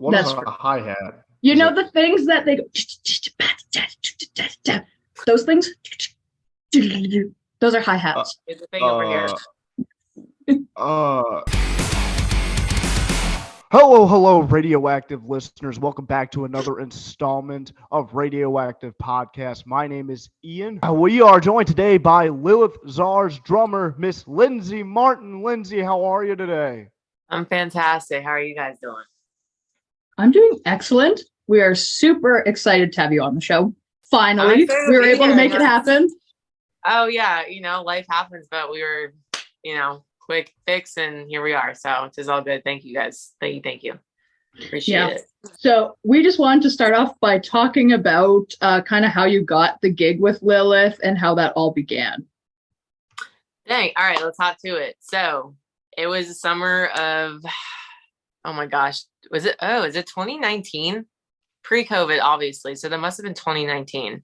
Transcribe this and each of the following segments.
What is a hi-hat? You know the things that they go, those things? Those are hi-hats. There's a thing over here. Hello, RadioActive listeners. Welcome back to another installment of RadioActive Podcast. My name is Ian. We are joined today by Lilith Czar's drummer, Miss Lindsay Martin. Lindsay, how are you today? I'm fantastic. How are you guys doing? I'm doing excellent. We are super excited to have you on the show. Finally, we were able to make it happen. Oh, yeah. Life happens, but we were, quick fix, and here we are. So it's all good. Thank you, guys. Thank you. Appreciate it. So we just wanted to start off by talking about kind of how you got the gig with Lilith and how that all began. Dang. All right, let's hop to it. So it was the summer of, oh my gosh, is it 2019? Pre-COVID, obviously. So that must have been 2019.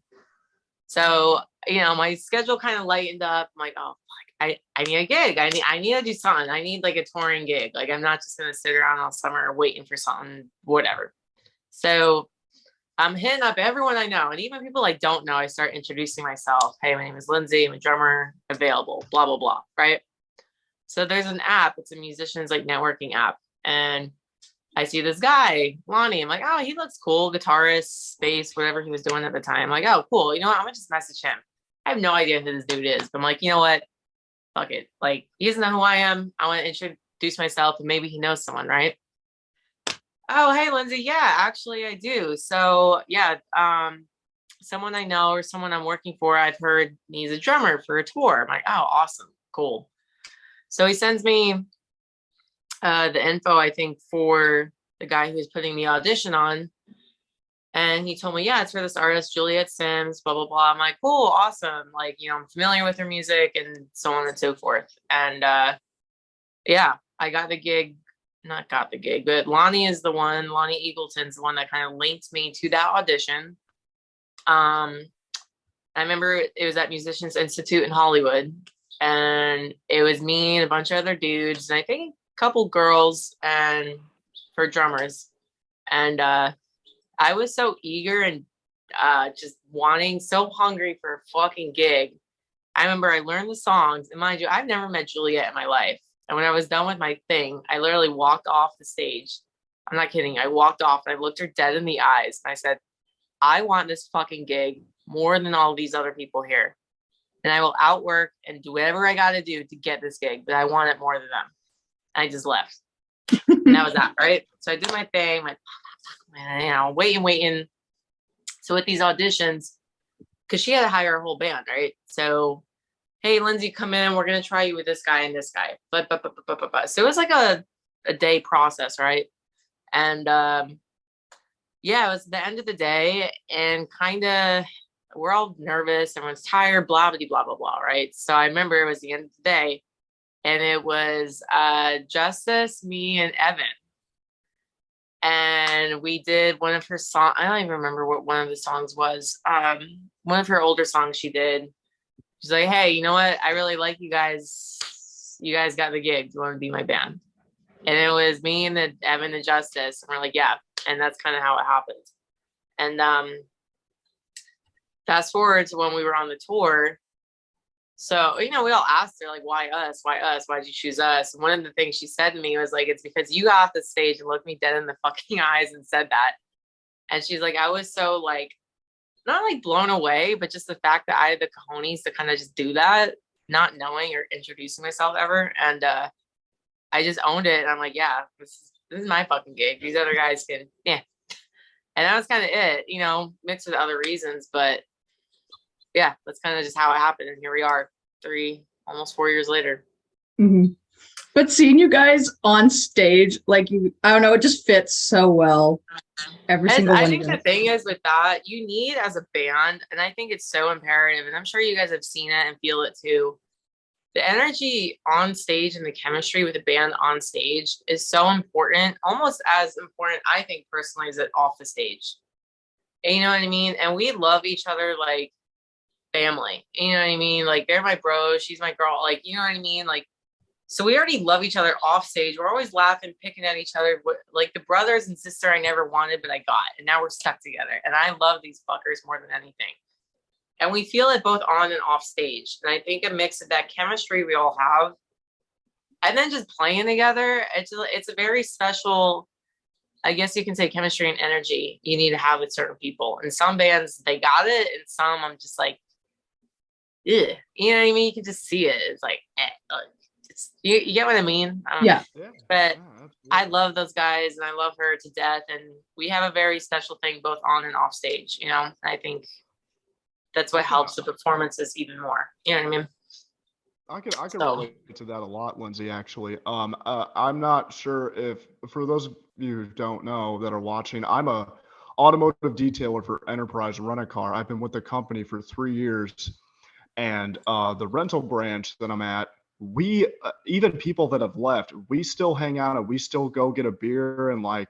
So, my schedule kind of lightened up. I'm like, oh, fuck, I need a gig. I need to do something. I need like a touring gig. Like, I'm not just going to sit around all summer waiting for something, whatever. So I'm hitting up everyone I know. And even people I don't know, I start introducing myself. Hey, my name is Lindsay. I'm a drummer, available, blah, blah, blah. Right. So there's an app. It's a musician's like networking app. And I see this guy, Lonnie. I'm like, oh, he looks cool. Guitarist, bass, whatever he was doing at the time. I'm like, oh, cool. You know what? I'm going to just message him. I have no idea who this dude is. But I'm like, you know what? Fuck it. Like, he doesn't know who I am. I want to introduce myself and maybe he knows someone, right? Oh, hey, Lindsay. Yeah, actually, I do. So, yeah, someone I know or someone I'm working for, I've heard needs a drummer for a tour. I'm like, oh, awesome. Cool. So he sends me the info, I think, for the guy who was putting the audition on. And he told me, yeah, it's for this artist, Juliet Sims, blah, blah, blah. I'm like, cool, awesome. Like, I'm familiar with her music and so on and so forth. And yeah, I got the gig, not got the gig, but Lonnie Eagleton's the one that kind of linked me to that audition. I remember it was at Musicians Institute in Hollywood. And it was me and a bunch of other dudes. And I think couple girls and for drummers, and I was so eager and just so hungry for a fucking gig. I remember I learned the songs, and mind you, I've never met Juliet in my life. And when I was done with my thing, I literally walked off the stage. I'm not kidding. I walked off and I looked her dead in the eyes and I said, I want this fucking gig more than all these other people here, and I will outwork and do whatever I got to do to get this gig, but I want it more than them. I just left. And that was that, right? So I did my thing, like, man, waiting. So with these auditions, because she had to hire a whole band, right? So, hey, Lindsay, come in. We're going to try you with this guy and this guy. So it was like a day process, right? And yeah, it was the end of the day and kind of we're all nervous. Everyone's tired, blah, blah, blah, blah, blah, right? So I remember it was the end of the day. And it was Justice, me, and Evan. And we did one of her songs. I don't even remember what one of the songs was. One of her older songs she did. She's like, hey, you know what? I really like you guys. You guys got the gig. Do you want to be my band? And it was me and Evan and Justice. And we're like, yeah. And that's kind of how it happened. And fast forward to when we were on the tour. So, we all asked her, like, why us? Why us? Why'd you choose us? And one of the things she said to me was, like, it's because you got off the stage and looked me dead in the fucking eyes and said that. And she's like, I was so, like, not, like, blown away, but just the fact that I had the cojones to kind of just do that, not knowing or introducing myself ever. And I just owned it. And I'm like, yeah, this is my fucking gig. These other guys can, yeah. And that was kind of it, mixed with other reasons. But yeah, that's kind of just how it happened. And here we are almost 4 years later. Mm-hmm. But seeing you guys on stage, like, I don't know, it just fits so well. Every single one. I think the thing is with that, you need as a band, and I think it's so imperative, and I'm sure you guys have seen it and feel it too. The energy on stage and the chemistry with the band on stage is so important, almost as important, I think personally, as it off the stage. And you know what I mean? And we love each other like family. You know what I mean? Like, they're my bros, she's my girl. Like, you know what I mean? Like, So we already love each other off stage. We're always laughing, picking at each other. Like the brothers and sister I never wanted, but I got. And now we're stuck together. And I love these fuckers more than anything. And we feel it both on and off stage. And I think a mix of that chemistry we all have, and then just playing together, it's a very special, I guess you can say, chemistry and energy you need to have with certain people. And some bands, they got it. And some I'm just like, ugh. You know what I mean? You can just see it. It's like, you get what I mean? Yeah. But I love those guys and I love her to death. And we have a very special thing both on and off stage. You know, I think that's what helps the performances even more. You know what I mean? I can relate to that a lot, Lindsay, actually. I'm not sure if, for those of you who don't know that are watching, I'm a automotive detailer for Enterprise Rent-A-Car. I've been with the company for 3 years, and the rental branch that I'm at, we even people that have left, we still hang out and we still go get a beer and like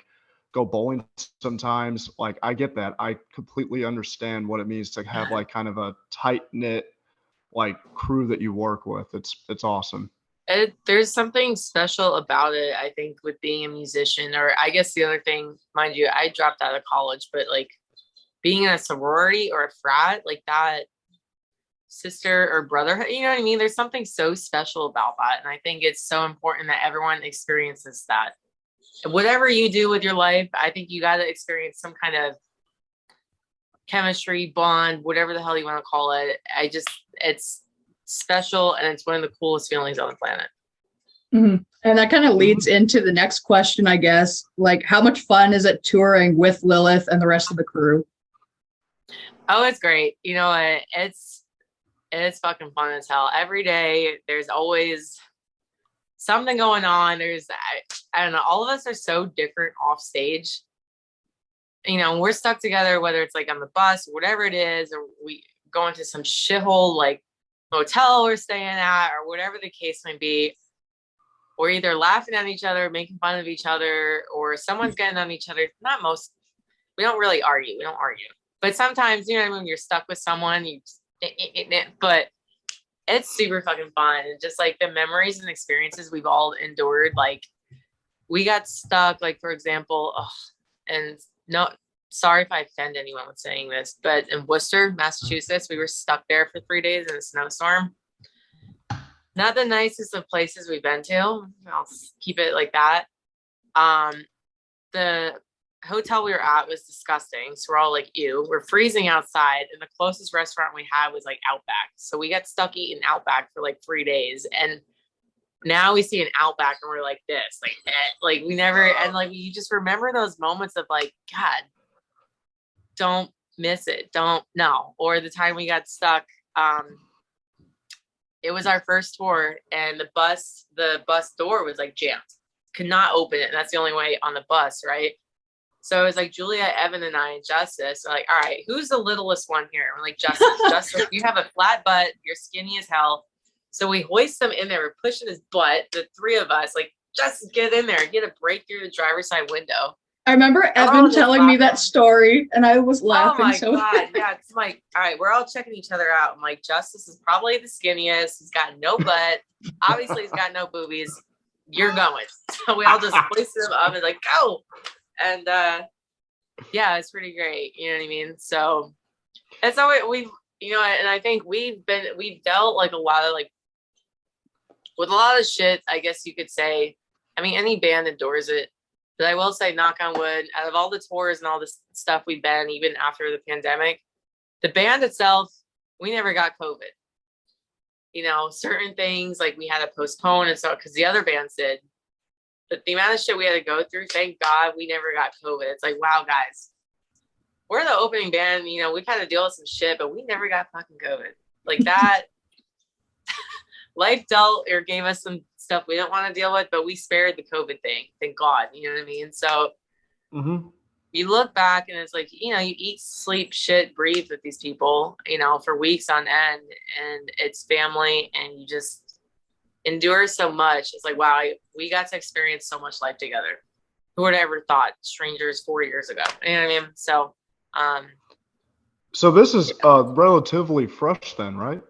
go bowling sometimes. Like, I get that. I completely understand what it means to have like kind of a tight knit like crew that you work with. It's awesome. There's something special about it, I think, with being a musician. Or I guess the other thing, mind you, I dropped out of college, but like being in a sorority or a frat, like that sister or brotherhood, you know what I mean? There's something so special about that. And I think it's so important that everyone experiences that. Whatever you do with your life, I think you got to experience some kind of chemistry, bond, whatever the hell you want to call it. It's special and it's one of the coolest feelings on the planet. Mm-hmm. And that kind of leads into the next question, I guess. Like, how much fun is it touring with Lilith and the rest of the crew? Oh, it's great. You know, it's fucking fun as hell. Every day, there's always something going on. I don't know, all of us are so different off stage. You know, we're stuck together, whether it's like on the bus or whatever it is, or we go into some shithole like motel we're staying at, or whatever the case may be. We're either laughing at each other, making fun of each other, or someone's getting on each other. We don't really argue. We don't argue. But sometimes, you know, when you're stuck with someone, but it's super fucking fun. And just like the memories and experiences we've all endured. Like, we got stuck, like, for example, and no, sorry if I offend anyone with saying this, but in Worcester, Massachusetts, we were stuck there for 3 days in a snowstorm. Not the nicest of places we've been to. I'll keep it like that. The hotel we were at was disgusting. So we're all like, ew, we're freezing outside. And the closest restaurant we had was like Outback. So we got stuck eating Outback for like 3 days. And now we see an Outback and we're like this, like we never, and like, you just remember those moments of like, God, don't miss it. Don't know. Or the time we got stuck, it was our first tour and the bus door was like jammed, could not open it. And that's the only way on the bus. Right. So it was like Julia, Evan, and I, and Justice are like, all right, who's the littlest one here? And we're like, Justice, you have a flat butt. You're skinny as hell. So we hoist him in there. We're pushing his butt. The three of us, like, just get in there. Get a break through the driver's side window. I remember Evan telling me that story, and I was laughing. Oh my God. Yeah, it's like, all right, we're all checking each other out. I'm like, Justice is probably the skinniest. He's got no butt. Obviously, he's got no boobies. You're going. So we all just hoisted him up and like, go. And yeah, it's pretty great. You know what I mean? So that's how we've, you know, and I think we've dealt like a lot of like, with a lot of shit, I guess you could say. I mean, any band endures it. But I will say, knock on wood, out of all the tours and all this stuff we've been, even after the pandemic, the band itself, we never got COVID. You know, certain things like we had to postpone and stuff because the other bands did. But the amount of shit we had to go through, thank God we never got COVID. It's like, wow, guys, we're the opening band. You know, we've had to deal with some shit, but we never got fucking COVID. Like that. Life dealt or gave us some stuff we don't want to deal with, but we spared the COVID thing. Thank God. You know what I mean? So you look back and it's like, you know, you eat, sleep, shit, breathe with these people, you know, for weeks on end, and it's family and you just endure so much. It's like, wow, we got to experience so much life together. Who would have ever thought? Strangers 4 years ago. You know what I mean? So, so this is relatively fresh then, right?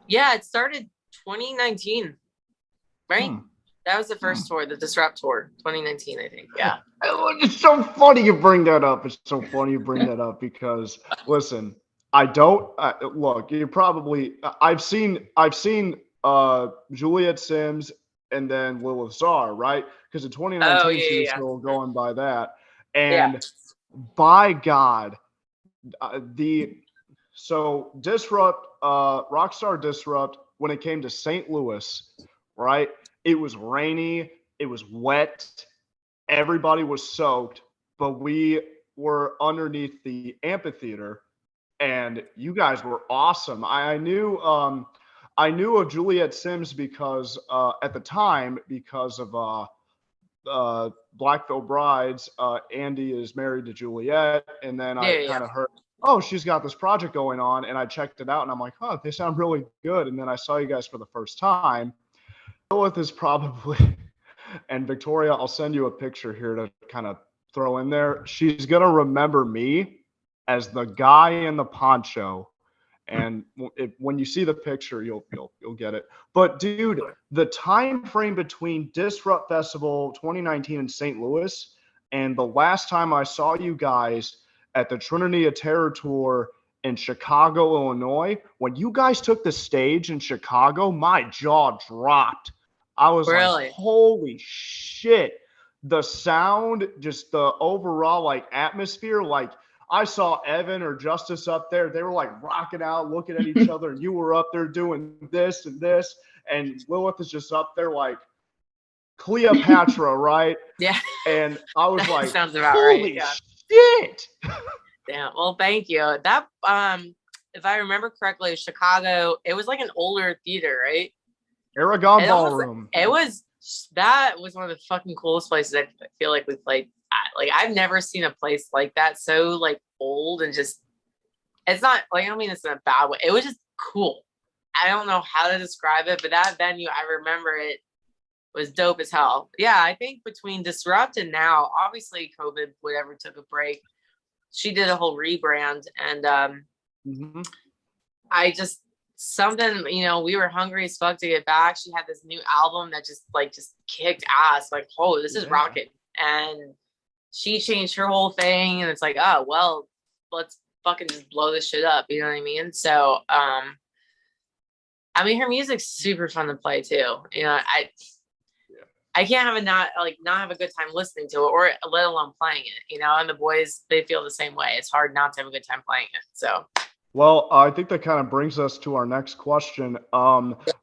Yeah, it started 2019. right? That was the first tour, the Disrupt tour, 2019, I think. Yeah. It's so funny you bring that up. It's so funny you bring that up because listen, I don't look. You probably I've seen Juliet Sims and then Lilith Czar, right? Because in 2019 Oh yeah, she was yeah, still going by that, yeah. and by God, Disrupt, Rockstar Disrupt, when it came to St. Louis, right? It was rainy, it was wet, everybody was soaked, but we were underneath the amphitheater, and you guys were awesome. I knew of Juliet Sims because at the time because of Blackville Brides, Andy is married to Juliet, and then I Yeah, yeah. kind of heard, oh, she's got this project going on, and I checked it out, and I'm like, huh, they sound really good. And then I saw you guys for the first time. Lilith is probably, and Victoria, I'll send you a picture here to kind of throw in there. She's gonna remember me as the guy in the poncho, and when you see the picture, you'll get it. But dude, the time frame between Disrupt Festival 2019 in St. Louis and the last time I saw you guys at the Trinity of Terror tour in Chicago, Illinois, when you guys took the stage in Chicago, my jaw dropped. I was Really? like, holy shit. The sound, just the overall like atmosphere, like I saw Evan or Justice up there. They were like rocking out, looking at each other. And you were up there doing this and this. And Lilith is just up there like Cleopatra, right? Yeah. And I was That like, sounds about holy right. shit. Yeah. Well, thank you. That if I remember correctly, Chicago, it was like an older theater, right? Aragon Ballroom. That was one of the fucking coolest places I feel like we played at. Like I've never seen a place like that so like old and just it's not like I don't mean it's in a bad way. It was just cool. I don't know how to describe it, but that venue, I remember it was dope as hell. Yeah, I think between Disrupt and now, obviously COVID, whatever, took a break. She did a whole rebrand, and I just something, we were hungry as fuck to get back. She had this new album that just kicked ass. Like, oh, this is rocket, and she changed her whole thing, and it's like, oh well, let's fucking just blow this shit up. You know what I mean? So, I mean, her music's super fun to play too. I can't have not have a good time listening to it, or let alone playing it. And the boys, they feel the same way. It's hard not to have a good time playing it. So. Well, I think that kind of brings us to our next question.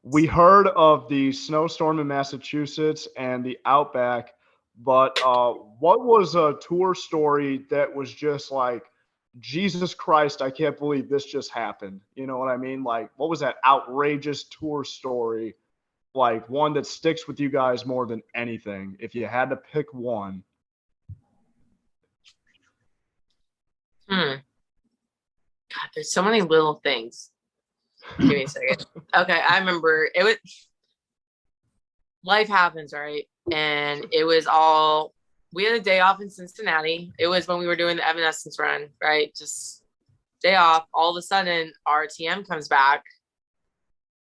We heard of the snowstorm in Massachusetts and the Outback, but what was a tour story that was just like, Jesus Christ, I can't believe this just happened? You know what I mean? Like, what was that outrageous tour story? Like one that sticks with you guys more than anything, if you had to pick one. God, there's so many little things. Give me a second. Okay, I remember it was life happens, right? And it was we had a day off in Cincinnati. It was when we were doing the Evanescence run, right? Just day off. All of a sudden, our TM comes back.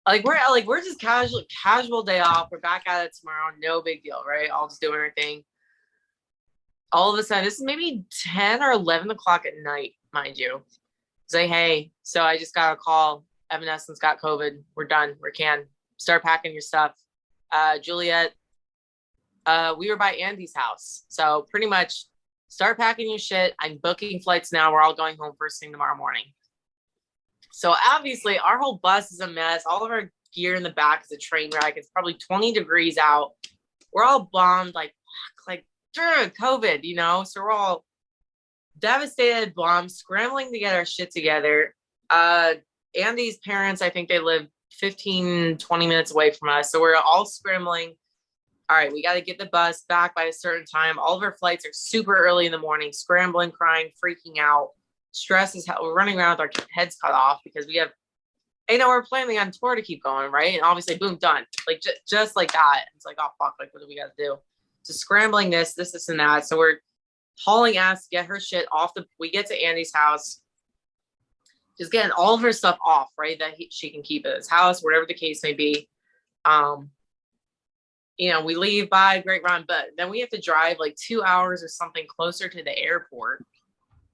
We're just casual day off. We're back at it tomorrow. No big deal, right? I'll just do everything. All of a sudden, this is maybe 10 or 11 o'clock at night, mind you. Say, hey, so I just got a call. Evanescence got COVID. We're done. We can start packing your stuff. Juliet, we were by Andy's house. So pretty much start packing your shit. I'm booking flights now. We're all going home first thing tomorrow morning. So obviously our whole bus is a mess. All of our gear in the back is a train wreck. It's probably 20 degrees out. We're all bummed, like COVID, so we're all devastated, bummed, scrambling to get our shit together. Andy's parents, I think they live 15, 20 minutes away from us. So we're all scrambling. All right, we got to get the bus back by a certain time. All of our flights are super early in the morning, scrambling, crying, freaking out. Stress is how we're running around with our heads cut off because we have, we're planning on tour to keep going, right? And obviously, boom, done. Like just like that. It's like, oh fuck, like what do we got to do? So scrambling this, and that. So we're hauling ass to get her shit off. We get to Andy's house, just getting all of her stuff off, right? That she can keep at his house, whatever the case may be. we leave by Great Run, but then we have to drive like 2 hours or something closer to the airport.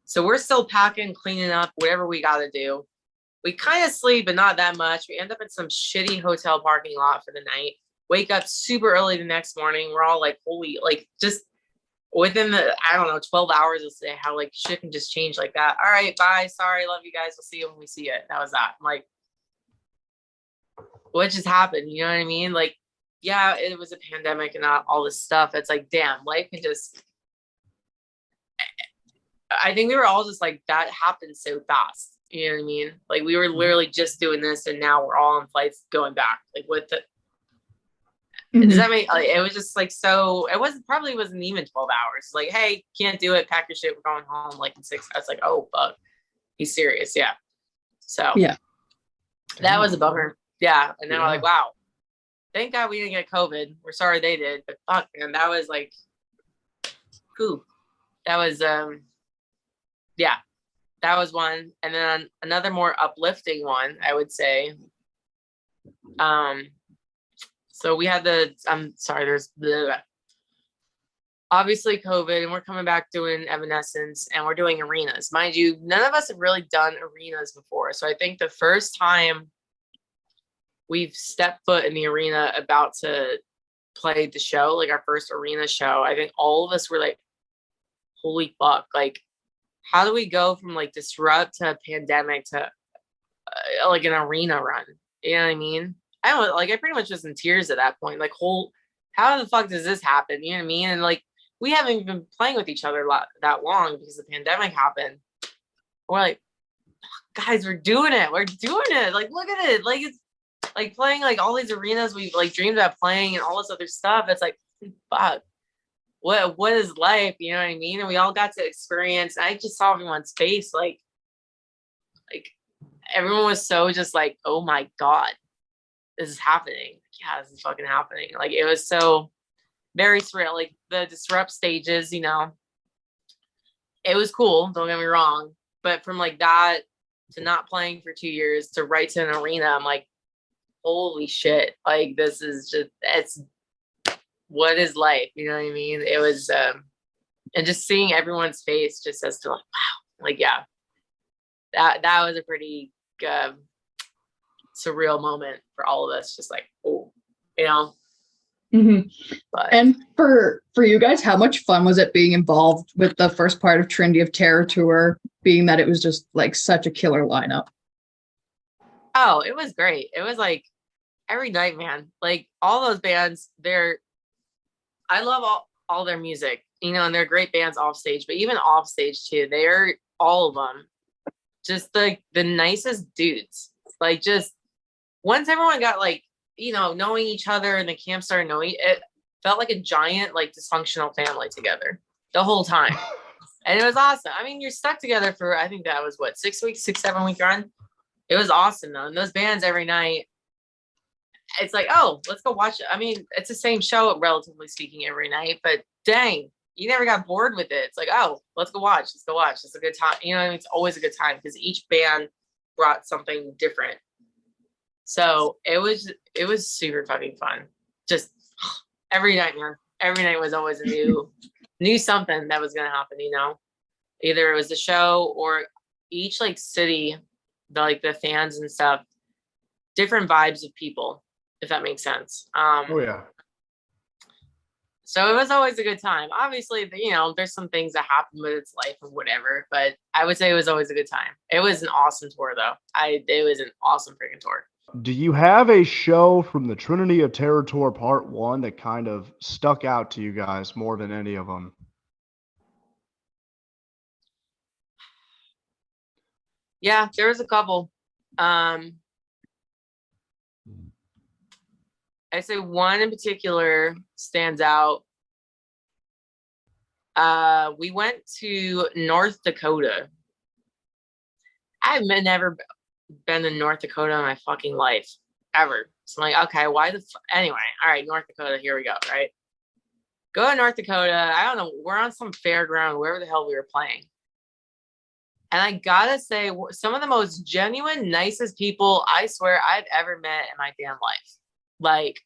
So we're still packing, cleaning up, whatever we got to do. We kind of sleep, but not that much. We end up in some shitty hotel parking lot for the night. Wake up super early the next morning. We're all like, holy, like just within the, I don't know, 12 hours of say how like shit can just change like that. All right, bye. Sorry, love you guys. We'll see you when we see it. That was that. I'm like, what just happened? You know what I mean? Like, yeah, it was a pandemic and all this stuff. It's like, damn, life can just, I think we were all just like, that happened so fast. You know what I mean? Like we were literally just doing this and now we're all on flights going back. Like with the, does that make, like, it was just like, so it wasn't even 12 hours. Like, hey, can't do it. Pack your shit. We're going home like in 6. I was like, oh, fuck. He's serious. Yeah. So Yeah. That was a bummer. Yeah. And then I'm like, wow, thank God we didn't get COVID. We're sorry they did, but fuck, man, that was like, whew. That was, yeah, that was one. And then another more uplifting one, I would say. So we had there's obviously COVID, and we're coming back doing Evanescence, and we're doing arenas. Mind you, none of us have really done arenas before. So I think the first time we've stepped foot in the arena about to play the show, like our first arena show, I think all of us were like, holy fuck, like, how do we go from like Disrupt to a pandemic to like an arena run? You know what I mean? I pretty much was in tears at that point. Like, how the fuck does this happen? You know what I mean? And like, we haven't even been playing with each other that long because the pandemic happened. We're like, guys, we're doing it. We're doing it. Like, look at it. Like, it's like playing like all these arenas we've like dreamed about playing and all this other stuff. It's like, fuck, what is life? You know what I mean? And we all got to experience. I just saw everyone's face, like everyone was so just like, oh my God, this is happening. Yeah, this is fucking happening. Like, it was so very surreal. Like the Disrupt stages, it was cool. Don't get me wrong. But from like that to not playing for 2 years to right to an arena, I'm like, holy shit. Like, this is just, it's, what is life? You know what I mean? It was, and just seeing everyone's face just as to like, wow, like, yeah, that was a pretty surreal moment for all of us. Just like, oh, But, and for you guys, how much fun was it being involved with the first part of Trinity of Terror tour, being that it was just like such a killer lineup? Oh, it was great. It was like every night, man. Like all those bands, I love all their music, and they're great bands off stage, but even off stage too, they're all of them just the nicest dudes. Like, just once everyone got like, knowing each other and the camp started knowing, it felt like a giant, like, dysfunctional family together the whole time. And it was awesome. I mean, you're stuck together for, I think that was what, 6 weeks, 7 week run. It was awesome though. And those bands every night, it's like, oh, let's go watch it. I mean, it's the same show, relatively speaking, every night, but dang, you never got bored with it. It's like, oh, let's go watch. It's a good time. It's always a good time because each band brought something different. So it was super fucking fun. Just every night, man. Every night was always a new something that was gonna happen. Either it was the show or each like city, the fans and stuff, different vibes of people, if that makes sense. Oh yeah. So it was always a good time. Obviously, there's some things that happen with its life or whatever, but I would say it was always a good time. It was an awesome tour though. It was an awesome freaking tour. Do you have a show from the Trinity of Terror Tour Part 1 that kind of stuck out to you guys more than any of them? Yeah, there was a couple. I say one in particular stands out. We went to North Dakota. I've never been to North Dakota in my fucking life, ever. So I'm like, okay, why anyway, all right, North Dakota, here we go, right? Go to North Dakota. I don't know, we're on some fairground, wherever the hell we were playing. And I gotta say, some of the most genuine, nicest people, I swear, I've ever met in my damn life. Like,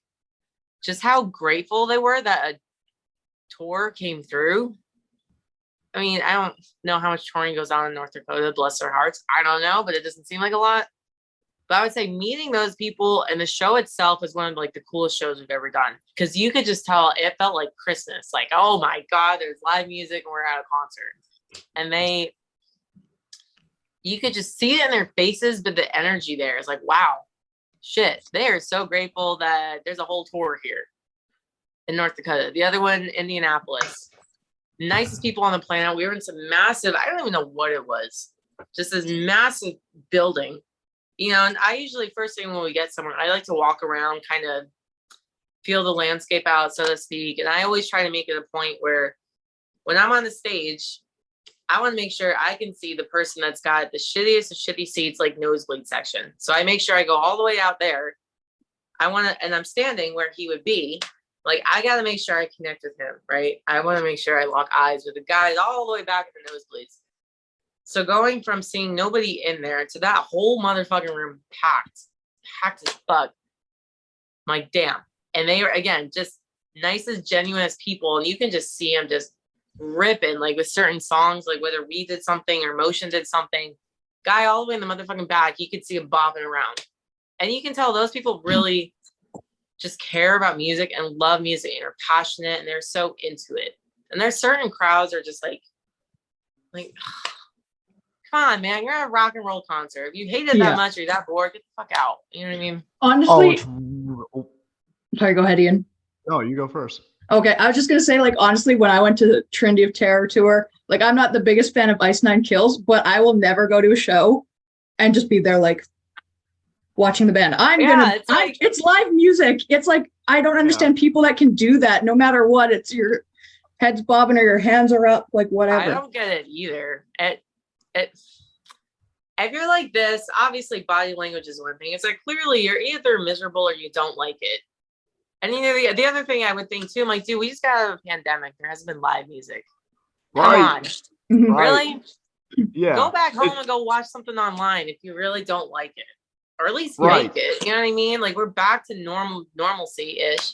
just how grateful they were that a tour came through. I mean, I don't know how much touring goes on in North Dakota, bless their hearts. I don't know, but it doesn't seem like a lot. But I would say meeting those people and the show itself is one of like the coolest shows we've ever done. Because you could just tell it felt like Christmas. Like, oh my God, there's live music and we're at a concert. And you could just see it in their faces, but the energy there is like, wow, shit. They are so grateful that there's a whole tour here in North Dakota. The other one, Indianapolis. Nicest people on the planet. We were in some massive, I don't even know what it was. Just this massive building. You know, and I usually, first thing when we get somewhere, I like to walk around, kind of feel the landscape out, so to speak. And I always try to make it a point where when I'm on the stage, I want to make sure I can see the person that's got the shittiest of shitty seats, like nosebleed section. So I make sure I go all the way out there. And I'm standing where he would be. Like, I got to make sure I connect with him, right? I want to make sure I lock eyes with the guys all the way back at the nosebleeds. So going from seeing nobody in there to that whole motherfucking room packed as fuck. I'm like, damn. And they were, again, just nice as genuine as people. And you can just see them just ripping, like with certain songs, like whether we did something or Motion did something. Guy all the way in the motherfucking back, you could see him bopping around. And you can tell those people really just care about music and love music and are passionate and they're so into it. And there's certain crowds are just like, come on, man, you're at a rock and roll concert. If you hate it that much or you're that bored, get the fuck out. You know what I mean? Honestly, sorry, go ahead, Ian. No, you go first. Okay, I was just gonna say, like, honestly, when I went to the Trinity of Terror tour, like, I'm not the biggest fan of Ice Nine Kills, but I will never go to a show and just be there, like, watching the band. It's live music. It's like, I don't understand people that can do that no matter what. It's your head's bobbing or your hands are up, like whatever. I don't get it either. If you're like this, obviously body language is one thing. It's like, clearly you're either miserable or you don't like it. And you know, the other thing I would think too, I'm like, dude, we just got out of a pandemic. There hasn't been live music. Come on. Mm-hmm. Really? Yeah. Go back home and go watch something online if you really don't like it. Or at least make it. You know what I mean? Like, we're back to normalcy-ish.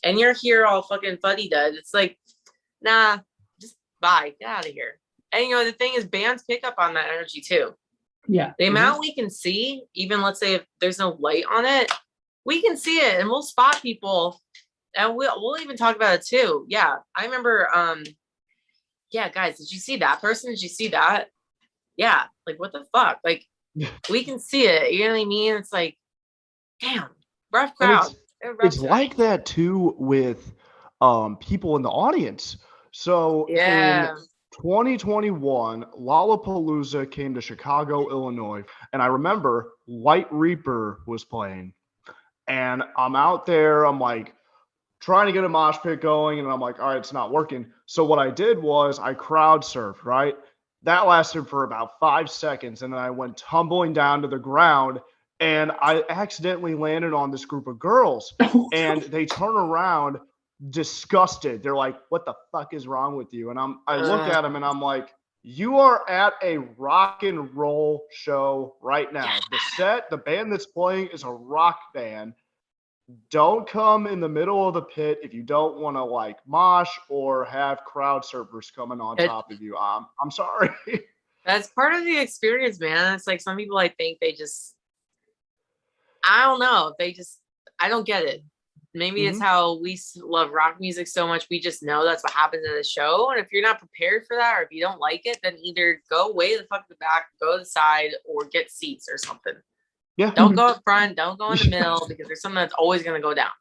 And you're here all fucking fuddy-dud. It's like, nah, just bye. Get out of here. And, you know, the thing is, bands pick up on that energy, too. Yeah. The amount we can see, even let's say if there's no light on it, we can see it, and we'll spot people. And we'll even talk about it, too. Yeah. I remember, guys, did you see that person? Did you see that? Yeah. Like, what the fuck? Like, we can see it. You know what I mean? It's like, damn, rough crowd. It's like that, too, with people in the audience. So, in 2021, Lollapalooza came to Chicago, Illinois, and I remember White Reaper was playing, and I'm out there, I'm like trying to get a mosh pit going, and I'm like, all right, it's not working. So what I did was I crowd surfed, right? That lasted for about 5 seconds, and then I went tumbling down to the ground, and I accidentally landed on this group of girls, and they turn around disgusted. They're like, what the fuck is wrong with you? And I look at them and I'm like, you are at a rock and roll show right now. The band that's playing is a rock band. Don't come in the middle of the pit if you don't want to like mosh or have crowd surfers coming on top of you. I'm sorry. That's part of the experience, man. It's like some people, I think I don't know. I don't get it. Maybe it's how we love rock music so much. We just know that's what happens in the show. And if you're not prepared for that, or if you don't like it, then either go way the fuck to the back, go to the side, or get seats or something. Yeah. Don't go up front. Don't go in the middle, because there's something that's always going to go down.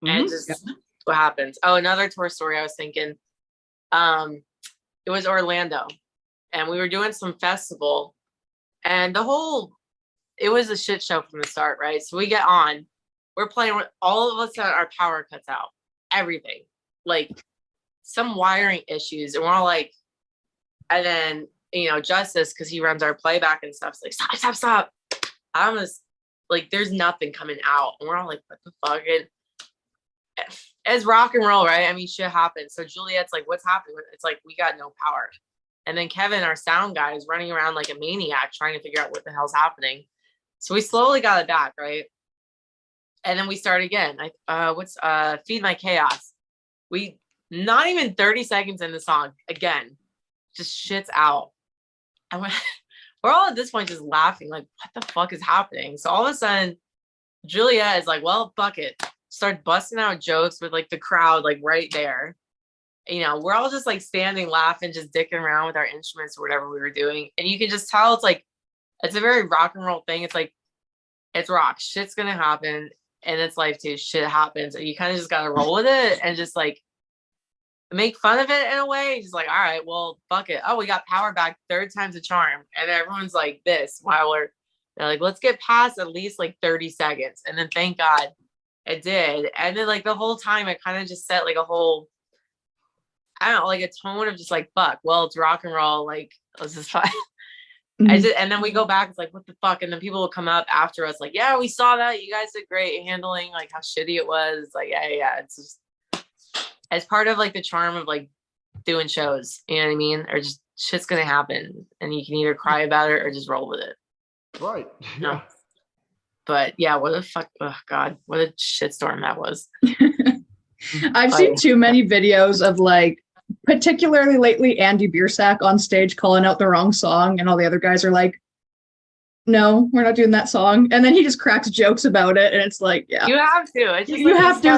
And just what happens. Oh, another tour story I was thinking. It was Orlando, and we were doing some festival, and it was a shit show from the start, right? So we get on. We're playing with all of us, our power cuts out, everything, like some wiring issues. And we're all like, and then, you know, Justice, because he runs our playback and stuff, is like, stop. I'm just like, there's nothing coming out. And we're all like, what the fuck? And as rock and roll, right? I mean, shit happens. So Juliet's like, what's happening? It's like, we got no power. And then Kevin, our sound guy, is running around like a maniac trying to figure out what the hell's happening. So we slowly got it back, right? And then we start again. What's Feed My Chaos. We not even 30 seconds in the song again, just shits out. And we're all at this point just laughing, like, what the fuck is happening? So all of a sudden, Julia is like, well, fuck it. Start busting out jokes with like the crowd, like right there. You know, we're all just like standing, laughing, just dicking around with our instruments or whatever we were doing. And you can just tell it's like, it's a very rock and roll thing. It's like, it's rock. Shit's gonna happen. And it's life too. Shit happens. And you kind of just gotta roll with it and just like make fun of it in a way. Just like, all right, well, fuck it. Oh, we got power back. Third time's a charm. And everyone's like this while they're like, let's get past at least like 30 seconds. And then thank God it did. And then like the whole time I kind of just set like a whole, I don't know, like a tone of just like, fuck, well, it's rock and roll. Like, let's just try. And then we go back, it's like, what the fuck? And then people will come up after us, like, yeah, we saw that. You guys did great handling like how shitty it was. Like, yeah. It's just, as part of like the charm of like doing shows, you know what I mean? Or just shit's gonna happen and you can either cry about it or just roll with it. Right. Yeah. No. But yeah, what a fuck, oh God, what a shitstorm that was. I've seen too many videos of like, particularly lately, Andy Biersack on stage calling out the wrong song, and all the other guys are like, no, we're not doing that song. And then he just cracks jokes about it, and it's like, yeah. You have to. It's just you like have to,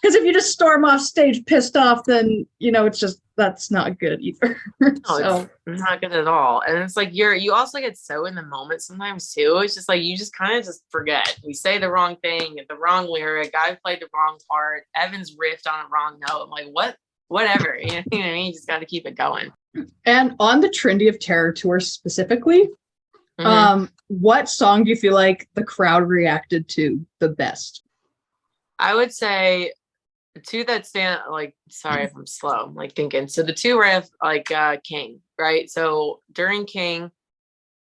because if you just storm off stage pissed off, then, you know, it's just, that's not good either. No, So. it's not good at all. And it's like you also get so in the moment sometimes too. It's just like you just kind of just forget. We say the wrong thing, the wrong lyric, I played the wrong part, Evans riffed on a wrong note. I'm like, what? Whatever. You know what I mean? You just got to keep it going. And on the Trendy of Terror tour specifically, what song do you feel like the crowd reacted to the best? I would say the two that stand, like, sorry if I'm slow, I'm like thinking. So the two riff, like King, right? So during King,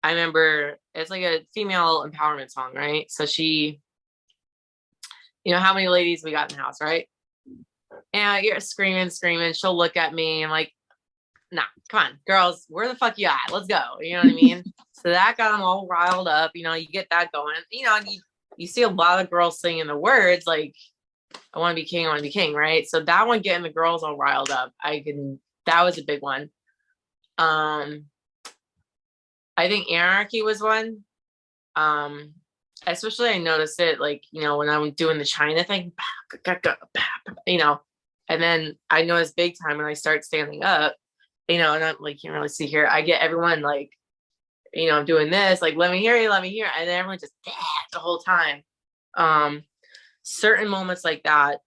I remember it's like a female empowerment song, right? So she, you know, how many ladies we got in the house, right? And you're screaming. She'll look at me and like, nah, come on, girls, where the fuck you at? Let's go. You know what I mean? So that got them all riled up. You know, you get that going. You know, you see a lot of girls singing the words like, I want to be king, right? So that one getting the girls all riled up. That was a big one. I think Anarchy was one. Especially I noticed it like, you know, when I'm doing the China thing, you know, and then I notice big time when I start standing up, you know, and I'm like, you can really see here, I get everyone like, you know, I'm doing this, like, let me hear you. And then everyone just the whole time. Certain moments like that,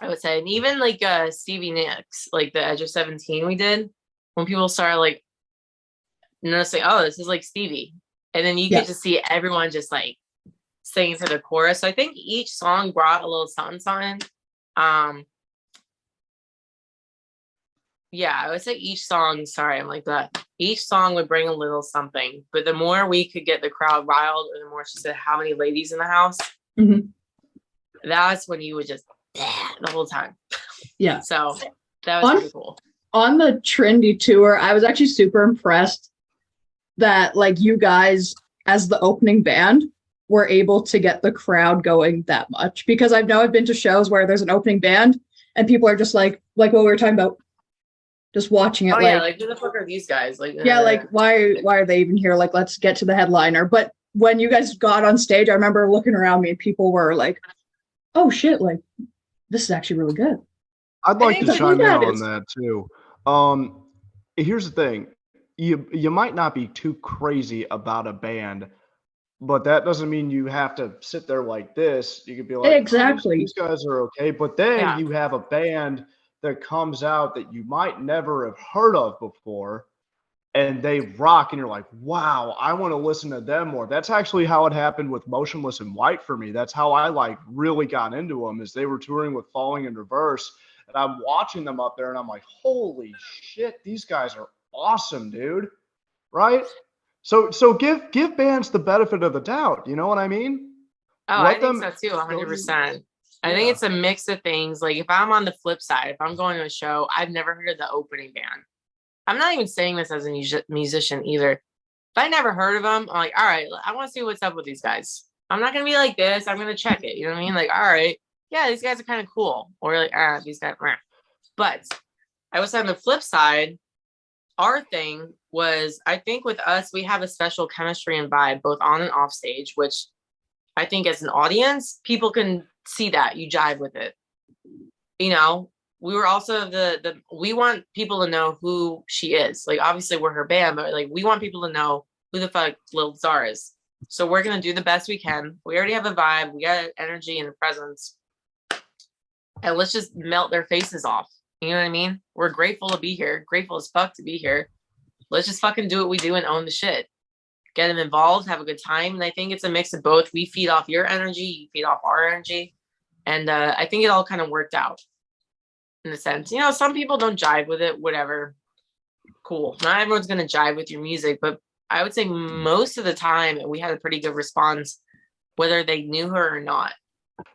I would say, and even like Stevie Nicks, like the Edge of 17 we did, when people started like noticing, oh, this is like Stevie. And then you get to see everyone just like singing to the chorus. So I think each song brought a little something. Yeah, I would say each song, sorry, I'm like that. Each song would bring a little something. But the more we could get the crowd riled, or the more she said how many ladies in the house, that's when you would just the whole time. Yeah. So that was pretty cool. On the Trendy tour, I was actually super impressed that like you guys as the opening band were able to get the crowd going that much, because I've been to shows where there's an opening band and people are just like what we were talking about, just watching it. Like who the fuck are these guys? Like like why are they even here? Like, let's get to the headliner. But when you guys got on stage, I remember looking around me and people were like, oh shit, like this is actually really good. I'd like to chime in on that too. Here's the thing. You might not be too crazy about a band, but that doesn't mean you have to sit there like this. You could be like, exactly, these guys are okay. But then you have a band that comes out that you might never have heard of before, and they rock, and you're like, wow, I want to listen to them more. That's actually how it happened with Motionless in White for me. That's how I like really got into them, is they were touring with Falling in Reverse, and I'm watching them up there, and I'm like, holy shit, these guys are awesome, dude. Right? So give bands the benefit of the doubt. You know what I mean? Oh, I think so too, 100%. I think it's a mix of things. Like if I'm on the flip side, if I'm going to a show, I've never heard of the opening band. I'm not even saying this as a musician either. If I never heard of them, I'm like, all right, I want to see what's up with these guys. I'm not gonna be like this. I'm gonna check it. You know what I mean? Like, all right, yeah, these guys are kind of cool. Or like, these guys. But I was on the flip side. Our thing was, I think with us, we have a special chemistry and vibe, both on and off stage, which I think as an audience, people can see that you jive with it. You know, we were also we want people to know who she is. Like, obviously we're her band, but like, we want people to know who the fuck Lilith Czar is. So we're going to do the best we can. We already have a vibe. We got energy and a presence. And let's just melt their faces off. You know what I mean? We're grateful to be here. Grateful as fuck to be here. Let's just fucking do what we do and own the shit. Get them involved, have a good time. And I think it's a mix of both. We feed off your energy, you feed off our energy. And I think it all kind of worked out in a sense. You know, some people don't jive with it, whatever. Cool. Not everyone's going to jive with your music, but I would say most of the time we had a pretty good response, whether they knew her or not.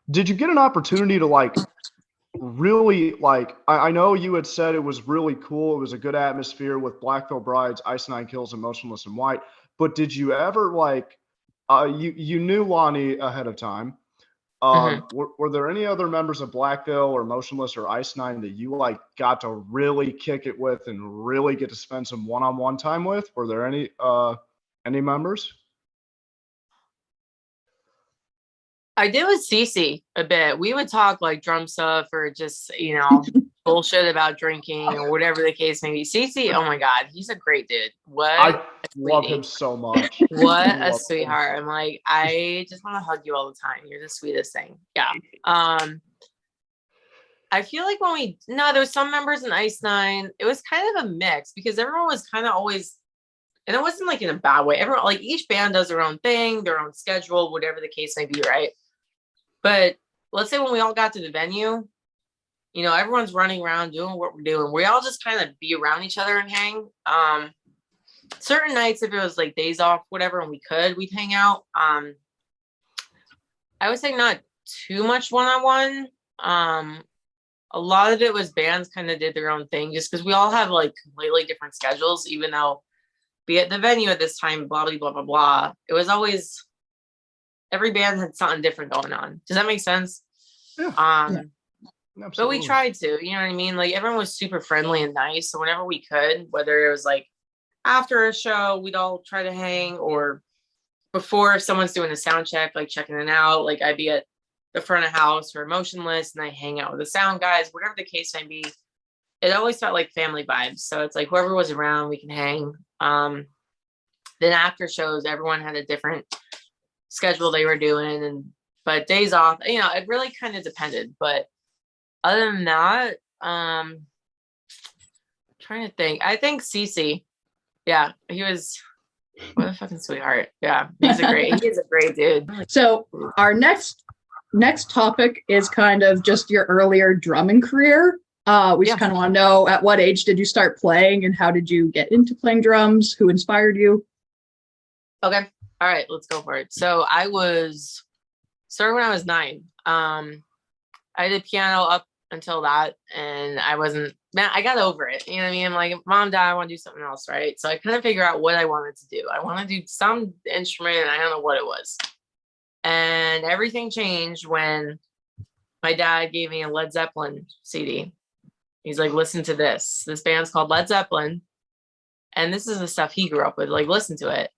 Did you get an opportunity to like really like, I know you had said it was really cool. It was a good atmosphere with Black Veil Brides, Ice Nine Kills, and Motionless in White. But did you ever like, you knew Lonnie ahead of time. Were there any other members of Black Veil or Motionless or Ice Nine that you like got to really kick it with and really get to spend some one-on-one time with? Were there any members? I did with Cece a bit. We would talk like drum stuff or just, you know, bullshit about drinking or whatever the case may be. Cece, oh my God, he's a great dude. What? I love him so much. What a sweetheart. I'm like, I just want to hug you all the time. You're the sweetest thing. Yeah. I feel like there was some members in Ice Nine. It was kind of a mix because everyone was kind of always, and it wasn't like in a bad way. Everyone, like each band does their own thing, their own schedule, whatever the case may be, right? But let's say when we all got to the venue, you know, everyone's running around doing what we're doing. We all just kind of be around each other and hang. Certain nights, if it was like days off, whatever, and we'd hang out. I would say not too much one-on-one. A lot of it was bands kind of did their own thing just because we all have like completely different schedules, even though be at the venue at this time, blah, blah, blah, blah, blah. It was always, every band had something different going on. Does that make sense? Yeah. But we tried to, you know what I mean? Like everyone was super friendly and nice. So whenever we could, whether it was like after a show, we'd all try to hang, or before, if someone's doing a sound check, like checking it out, like I'd be at the front of house or Motionless and I hang out with the sound guys, whatever the case may be. It always felt like family vibes. So it's like whoever was around, we can hang. Then after shows, everyone had a different schedule they were doing, but days off, you know, it really kind of depended. But other than that, I'm trying to think. I think Cece, yeah, he was what a fucking sweetheart. Yeah, he is a great dude. So our next topic is kind of just your earlier drumming career. We just kind of want to know, at what age did you start playing and how did you get into playing drums? Who inspired you? Okay. All right, let's go for it. So I started when I was 9. I did piano up until that, and I got over it. You know what I mean? I'm like, Mom, Dad, I want to do something else, right? So I couldn't figure out what I wanted to do. I want to do some instrument, and I don't know what it was. And everything changed when my dad gave me a Led Zeppelin CD. He's like, listen to this. This band's called Led Zeppelin. And this is the stuff he grew up with. Like, listen to it.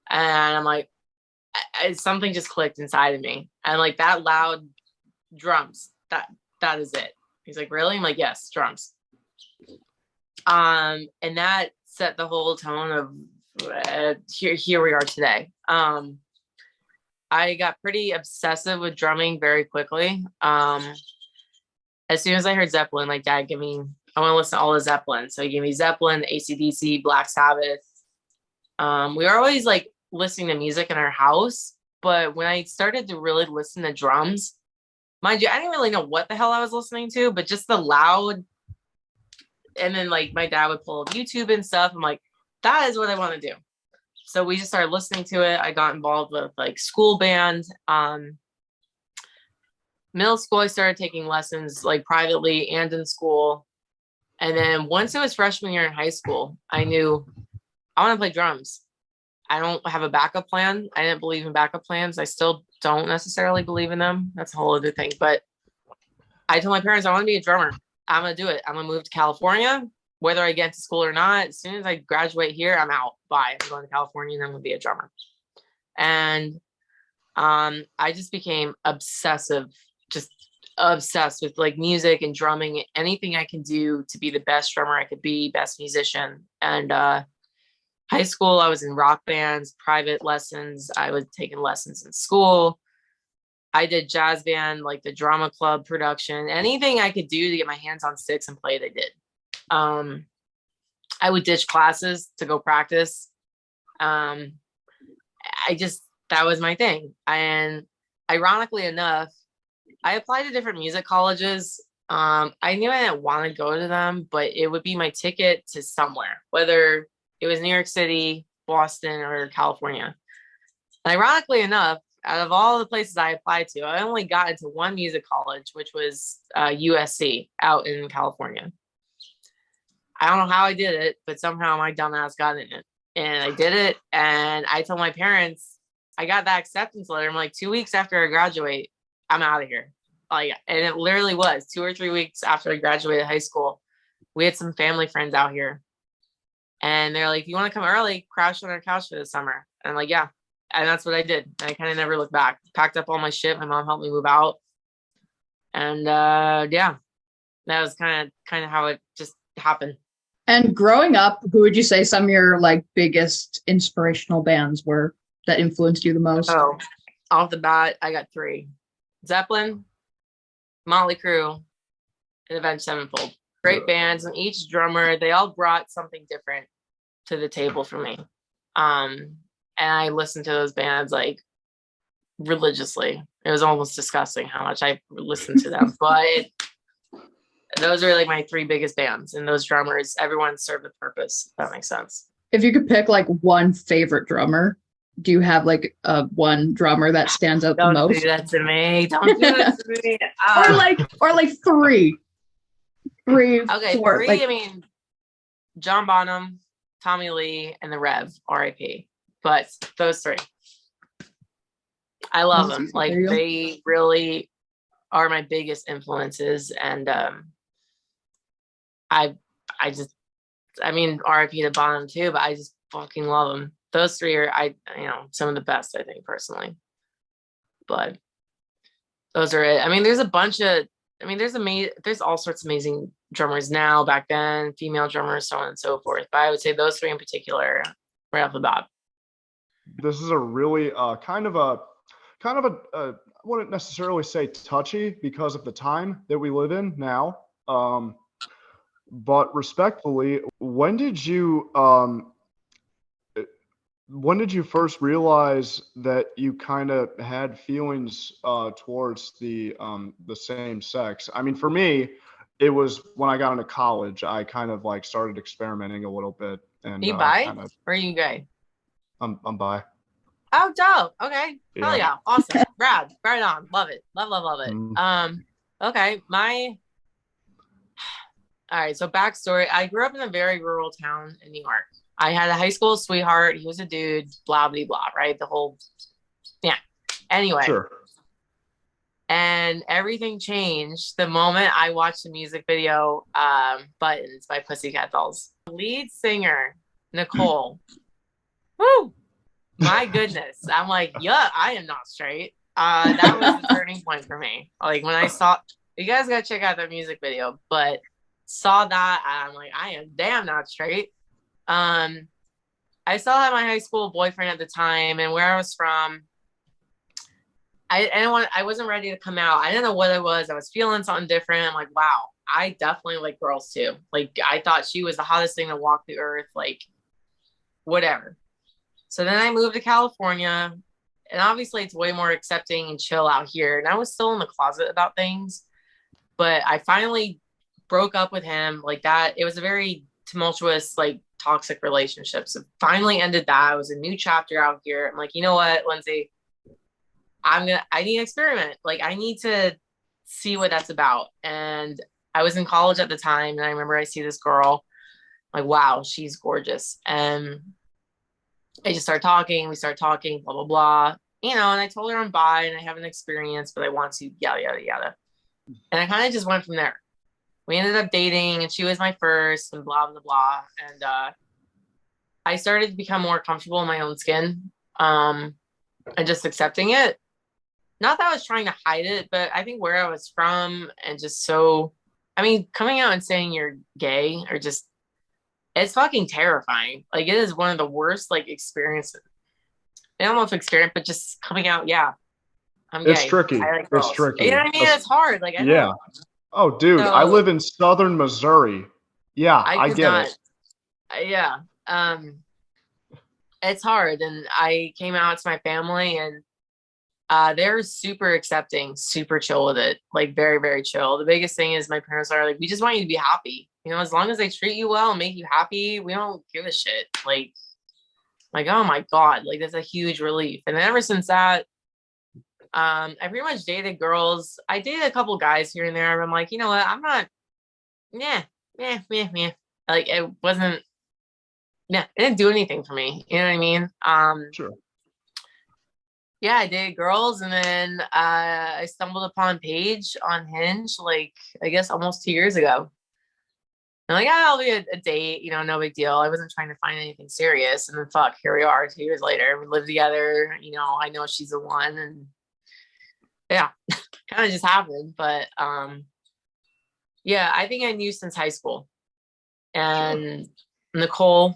And I'm like, something just clicked inside of me. And like that loud drums, that is it. He's like, really? I'm like, yes, drums. And that set the whole tone of here we are today. I got pretty obsessive with drumming very quickly. As soon as I heard Zeppelin, like Dad gave me, I want to listen to all of Zeppelin. So he gave me Zeppelin, AC/DC, Black Sabbath. We were always like listening to music in our house, but when I started to really listen to drums, mind you, I didn't really know what the hell I was listening to, but just the loud, and then like my dad would pull up YouTube and stuff. I'm like, that is what I want to do. So we just started listening to it. I got involved with like school band. Middle school, I started taking lessons like privately and in school. And then once it was freshman year in high school, I knew I want to play drums. I don't have a backup plan. I didn't believe in backup plans. I still don't necessarily believe in them. That's a whole other thing. But I told my parents I want to be a drummer. I'm going to do it. I'm going to move to California, whether I get to school or not. As soon as I graduate here, I'm out. Bye. I'm going to California and I'm going to be a drummer. And I just became obsessive, just obsessed with like music and drumming, anything I can do to be the best drummer I could be, best musician. And high school, I was in rock bands, private lessons. I was taking lessons in school. I did jazz band, like the drama club production, anything I could do to get my hands on sticks and play, they did. I would ditch classes to go practice. That was my thing. And ironically enough, I applied to different music colleges. I knew I didn't want to go to them, but it would be my ticket to somewhere, whether it was New York City, Boston, or California. And ironically enough, out of all the places I applied to, I only got into one music college, which was USC out in California. I don't know how I did it, but somehow my dumbass got in it. And I did it. And I told my parents, I got that acceptance letter. I'm like, 2 weeks after I graduate, I'm out of here. Like, and it literally was 2 or 3 weeks after I graduated high school. We had some family friends out here. And they're like, you want to come early, crash on our couch for the summer? And I'm like, yeah. And that's what I did. And I kind of never looked back. Packed up all my shit. My mom helped me move out. And yeah, that was kind of how it just happened. And growing up, who would you say some of your like biggest inspirational bands were that influenced you the most? Oh, off the bat, I got 3. Zeppelin, Motley Crue, and Avenged Sevenfold. Great bands, and each drummer, they all brought something different to the table for me. And I listened to those bands like religiously. It was almost disgusting how much I listened to them. But those are like my 3 biggest bands, and those drummers, everyone served a purpose, if that makes sense. If you could pick like one favorite drummer, do you have like one drummer that stands out the most? Don't do that to me. Don't do that to me. Or like 3. 3. Okay, 4, 3. like, I mean, John Bonham, Tommy Lee, and the Rev, R.I.P. But those 3, I love them. Like, they really are my biggest influences, and I mean, R.I.P. to Bonham too, but I just fucking love them. Those 3 are, some of the best, I think, personally. But those are it. I mean, there's all sorts of amazing drummers now, back then, female drummers, so on and so forth. But I would say those 3 in particular, right off the bat. This is a really I wouldn't necessarily say touchy because of the time that we live in now. But respectfully, when did you first realize that you kind of had feelings towards the same sex? I mean, for me, it was when I got into college. I kind of like started experimenting a little bit. And are you bi? Or are you gay? I'm bi. Oh, dope. Okay. Yeah. Hell yeah. Awesome. Rad. Right on. Love it. Love it. Okay. All right. So backstory. I grew up in a very rural town in New York. I had a high school sweetheart. He was a dude, blah, blah, blah, right? The whole, yeah. Anyway. Sure. And everything changed the moment I watched the music video, Buttons by Pussycat Dolls. Lead singer, Nicole. Woo! My goodness. I'm like, yeah, I am not straight. That was the turning point for me. Like when I saw, you guys got to check out that music video, but saw that, I'm like, I am damn not straight. I still had my high school boyfriend at the time, and where I was from, I wasn't ready to come out. I didn't know what it was. I was feeling something different. I'm like, wow, I definitely like girls too. Like I thought she was the hottest thing to walk the earth, like whatever. So then I moved to California, and obviously it's way more accepting and chill out here. And I was still in the closet about things, but I finally broke up with him like that. It was a very tumultuous, like toxic relationship. So finally ended that. It was a new chapter out here. I'm like, you know what, Lindsay, I need to experiment. Like I need to see what that's about. And I was in college at the time, and I remember I see this girl, like, wow, she's gorgeous. And I just start talking. We start talking, blah, blah, blah. And I told her I'm bi and I have an experience, but I want to, yada, yada, yada. And I kind of just went from there. We ended up dating and she was my first and blah, blah, blah. And I started to become more comfortable in my own skin and just accepting it. Not that I was trying to hide it, but I think where I was from and just coming out and saying you're gay or just, it's fucking terrifying. Like, it is one of the worst, like, experiences. I don't know if experience, but just coming out, yeah, I'm It's gay. tricky. I like It's girls. tricky. You know what I mean? It's hard. Like, I Yeah. know. Oh, dude, I So live in southern Missouri. Yeah, I I could get not. it. Yeah. It's hard. And I came out to my family and they're super accepting, super chill with it. Like, very, very chill. The biggest thing is my parents are like, we just want you to be happy. As long as they treat you well and make you happy, we don't give a shit. Like, oh my God, like, that's a huge relief. And ever since that, I pretty much dated girls. I dated a couple guys here and there. But I'm like, you know what? I'm not, yeah. Like, it wasn't, yeah, it didn't do anything for me. You know what I mean? Sure. Yeah, I dated girls, and then I stumbled upon Paige on Hinge, like, I guess almost 2 years ago. I'm like, I'll be a date, no big deal. I wasn't trying to find anything serious. And then fuck, here we are 2 years later. We live together, I know she's the one, and yeah, kind of just happened. But yeah, I think I knew since high school. And Nicole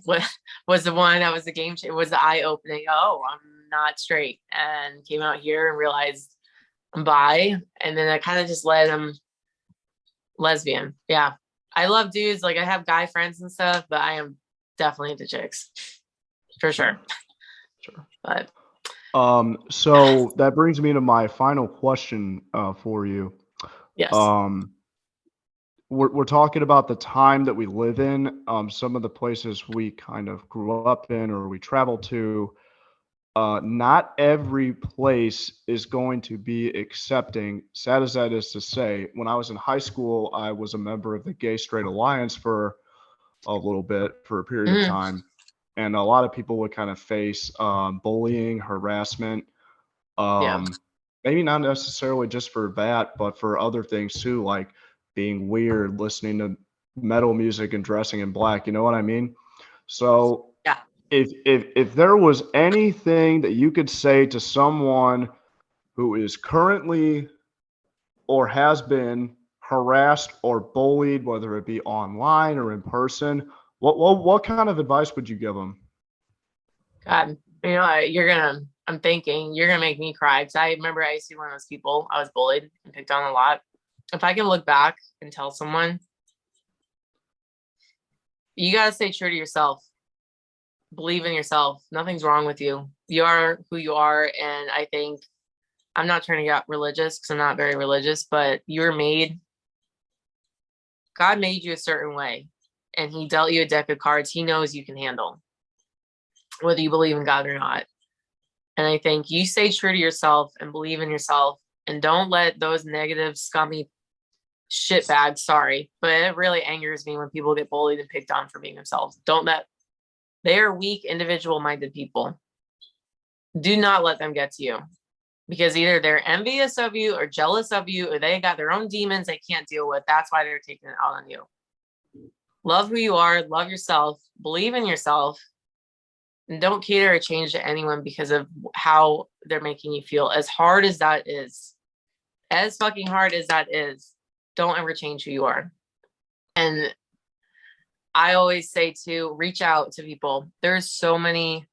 was the one that was the game changer, was the eye-opening. Oh, I'm not straight, and came out here and realized I'm bi. And then I kind of just led him lesbian. Yeah. I love dudes. Like, I have guy friends and stuff, but I am definitely into chicks for sure. Sure. But so that brings me to my final question for you. yes. We're talking about the time that we live in, some of the places we kind of grew up in or we travel to. Not every place is going to be accepting. Sad as that is to say, when I was in high school, I was a member of the Gay Straight Alliance for a little bit, for a period of time. And a lot of people would kind of face bullying, harassment. Yeah. Maybe not necessarily just for that, but for other things too, like being weird, listening to metal music and dressing in black. You know what I mean? So Yeah. if there was anything that you could say to someone who is currently or has been harassed or bullied, whether it be online or in person, what kind of advice would you give them? God, I'm thinking you're gonna make me cry, because I remember I used to be one of those people. I was bullied and picked on a lot. If I can look back and tell someone, you gotta stay true to yourself. Believe in yourself. Nothing's wrong with you. You are who you are. And I think, I'm not trying to get religious because I'm not very religious, but God made you a certain way, and he dealt you a deck of cards he knows you can handle, whether you believe in God or not. And I think you stay true to yourself and believe in yourself, and don't let those negative, scummy shitbags, sorry, but it really angers me when people get bullied and picked on for being themselves. They are weak, individual-minded people. Do not let them get to you, because either they're envious of you or jealous of you, or they got their own demons they can't deal with. That's why they're taking it out on you. Love who you are, love yourself, believe in yourself, and don't cater or change to anyone because of how they're making you feel. As hard as that is, as fucking hard as that is, don't ever change who you are. And I always say to reach out to people. There's so many,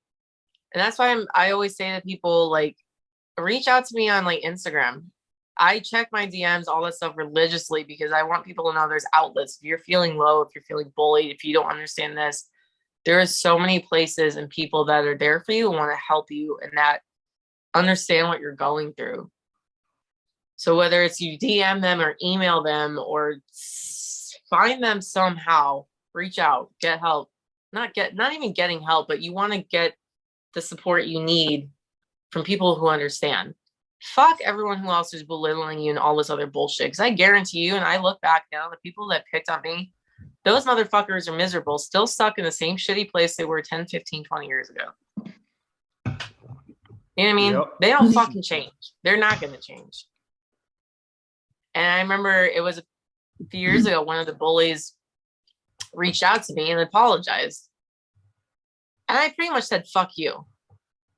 and that's why I always say to people, like, reach out to me on like Instagram. I check my DMs, all that stuff religiously, because I want people to know there's outlets. If you're feeling low, if you're feeling bullied, if you don't understand this, there are so many places and people that are there for you and want to help you and that understand what you're going through. So whether it's you DM them or email them or find them somehow, reach out, get help. Not even getting help, but you want to get the support you need from people who understand. Fuck everyone who else is belittling you and all this other bullshit. Because I guarantee you, and I look back now, the people that picked on me, those motherfuckers are miserable, still stuck in the same shitty place they were 10, 15, 20 years ago. You know what I mean? Yep. They don't fucking change. They're not going to change. And I remember it was a few years ago, one of the bullies reached out to me and apologized. And I pretty much said, fuck you.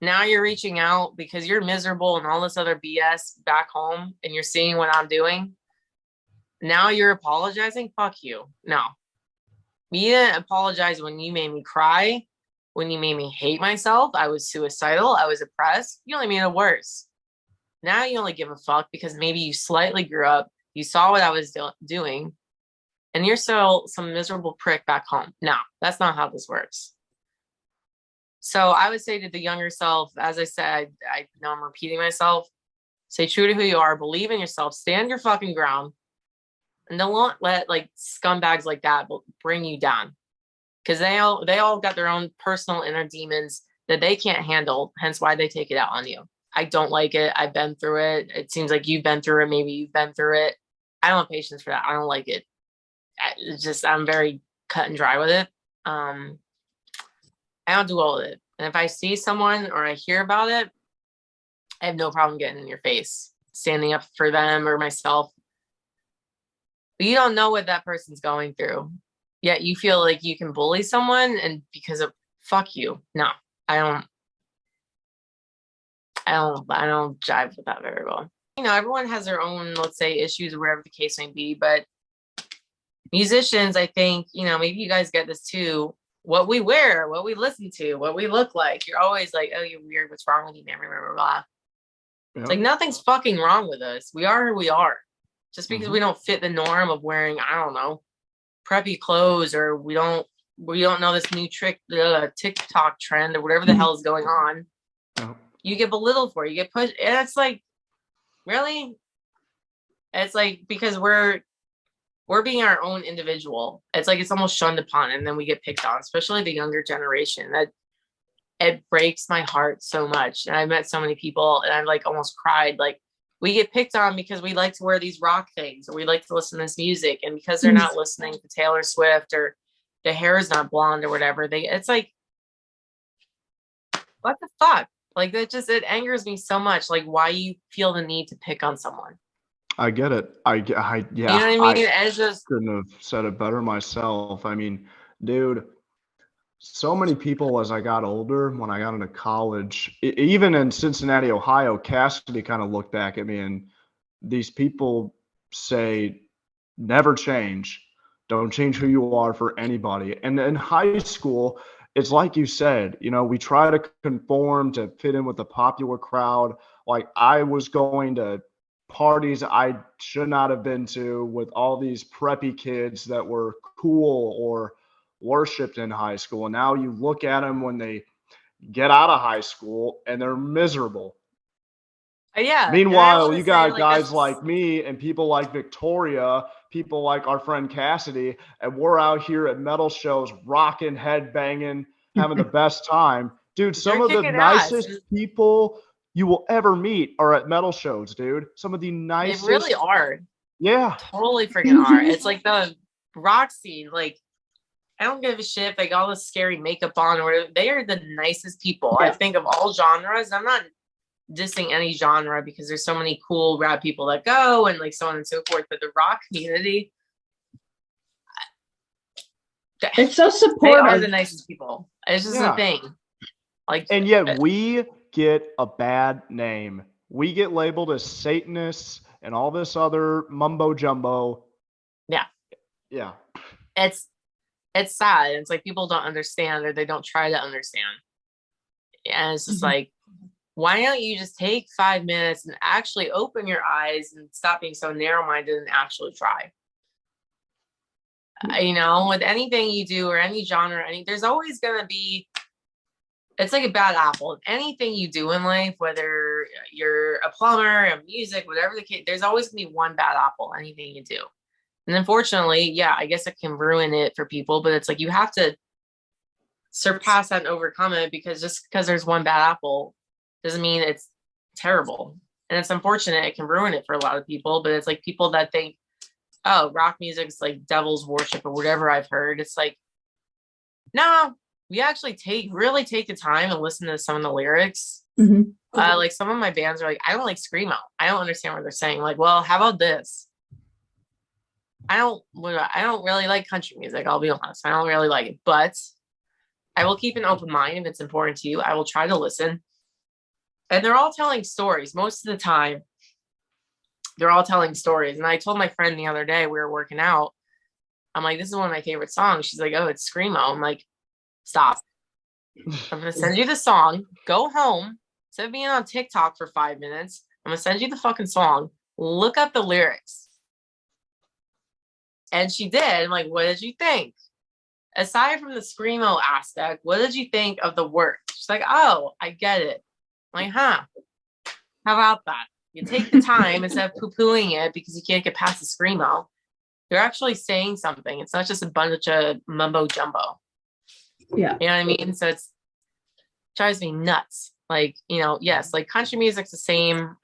Now you're reaching out because you're miserable and all this other BS back home and you're seeing what I'm doing. Now you're apologizing? Fuck you. No. You didn't apologize when you made me cry, when you made me hate myself. I was suicidal. I was depressed. You only made it worse. Now you only give a fuck because maybe you slightly grew up. You saw what I was doing. And you're still some miserable prick back home. No, that's not how this works. So I would say to the younger self, as I said, I know I'm repeating myself, stay true to who you are, believe in yourself, stand your fucking ground, and don't let like scumbags like that bring you down. Because they all got their own personal inner demons that they can't handle, hence why they take it out on you. I don't like it. I've been through it. It seems like you've been through it. Maybe you've been through it. I don't have patience for that. I don't like it. It's just, I'm very cut and dry with it. I don't do all of it. And if I see someone or I hear about it, I have no problem getting in your face, standing up for them or myself. But you don't know what that person's going through. Yet you feel like you can bully someone and because of fuck you. No, I don't jive with that very well. You know, everyone has their own, let's say, issues or whatever the case may be. But musicians, I think, you know, maybe you guys get this too. What we wear, what we listen to, what we look like. You're always like, oh, you're weird. What's wrong with you, man? Blah, blah, blah. Yep. It's like nothing's fucking wrong with us. We are who we are. Just because we don't fit the norm of wearing, I don't know, preppy clothes, or we don't know this new trick, the TikTok trend or whatever the hell is going on. Yep. You get belittled for it. You get pushed. And it's like, really? It's like, because we're being our own individual. It's like it's almost shunned upon, and then we get picked on, especially the younger generation. That it breaks my heart so much. And I met so many people, and I like almost cried. Like, we get picked on because we like to wear these rock things, or we like to listen to this music, and because they're not listening to Taylor Swift, or the hair is not blonde or whatever, it's like, what the fuck? Like, it angers me so much. Like, why you feel the need to pick on someone? I get it. Yeah. You know what I mean? It's just, couldn't have said it better myself. I mean, dude, so many people as I got older, when I got into college, even in Cincinnati, Ohio, Cassidy kind of looked back at me, and these people say, never change. Don't change who you are for anybody. And in high school, it's like you said, you know, we try to conform to fit in with the popular crowd. Like, I was going to parties I should not have been to with all these preppy kids that were cool or worshipped in high school. And now you look at them when they get out of high school and they're miserable. Yeah. Meanwhile, you got guys like me and people like Victoria, people like our friend Cassidy, and we're out here at metal shows, rocking, head banging, having the best time. Dude, some of the nicest people you will ever meet are at metal shows, dude. Some of the nicest. They really are. Yeah. Totally freaking are. It's like the rock scene. Like, I don't give a shit if they got all this scary makeup on or whatever. They are the nicest people. Yeah. I think of all genres. I'm not dissing any genre because there's so many cool rap people that go and like so on and so forth. But the rock community, it's so supportive. They are the nicest people. It's just a thing. Like, and yet we get a bad name. We get labeled as Satanists and all this other mumbo jumbo. Yeah. Yeah. It's sad. It's like people don't understand, or they don't try to understand. And it's just like, why don't you just take 5 minutes and actually open your eyes and stop being so narrow-minded and actually try? You know, with anything you do or any genre, there's always going to be, it's like a bad apple. Anything you do in life, whether you're a plumber, a music, whatever the case, there's always going to be one bad apple, anything you do. And unfortunately, yeah, I guess it can ruin it for people, but it's like you have to surpass that and overcome it, because just because there's one bad apple doesn't mean it's terrible. And it's unfortunate. It can ruin it for a lot of people, but it's like people that think, oh, rock music's like devil's worship or whatever I've heard. It's like, no, we actually really take the time and listen to some of the lyrics. Like some of my bands are like, I don't like screamo. I don't understand what they're saying. Like, well, how about this? I don't really like country music. I'll be honest. I don't really like it, but I will keep an open mind if it's important to you. I will try to listen. And they're all telling stories. Most of the time, they're all telling stories. And I told my friend the other day, we were working out. I'm like, this is one of my favorite songs. She's like, oh, it's screamo. I'm like, stop. I'm going to send you the song. Go home. Instead of being on TikTok for 5 minutes, I'm going to send you the fucking song. Look up the lyrics. And she did. I'm like, what did you think? Aside from the screamo aspect, what did you think of the work? She's like, oh, I get it. I'm like, huh? How about that? You take the time instead of poo-pooing it because you can't get past the screamo. You're actually saying something. It's not just a bunch of mumbo jumbo. Yeah. You know what I mean? So it drives me nuts. Like, you know, yes, like country music's the same.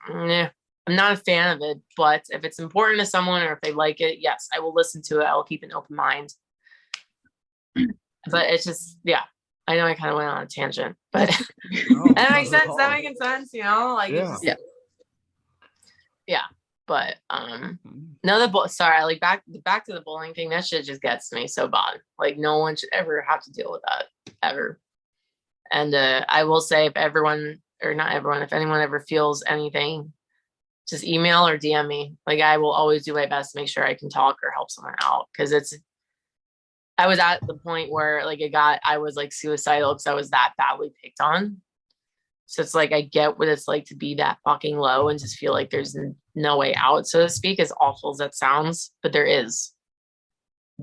I'm not a fan of it, but if it's important to someone or if they like it, yes, I will listen to it. I will keep an open mind. But it's just, yeah, I know I kind of went on a tangent, but that makes sense. That making sense, you know? Like, it's just, yeah. But no, sorry, like back to the bullying thing. That shit just gets me so bad. Like, no one should ever have to deal with that ever. And I will say, if anyone ever feels anything, just email or DM me. Like, I will always do my best to make sure I can talk or help someone out, because I was at the point where like I was like suicidal because I was that badly picked on. So it's like, I get what it's like to be that fucking low and just feel like there's no way out, so to speak, as awful as that sounds. But there is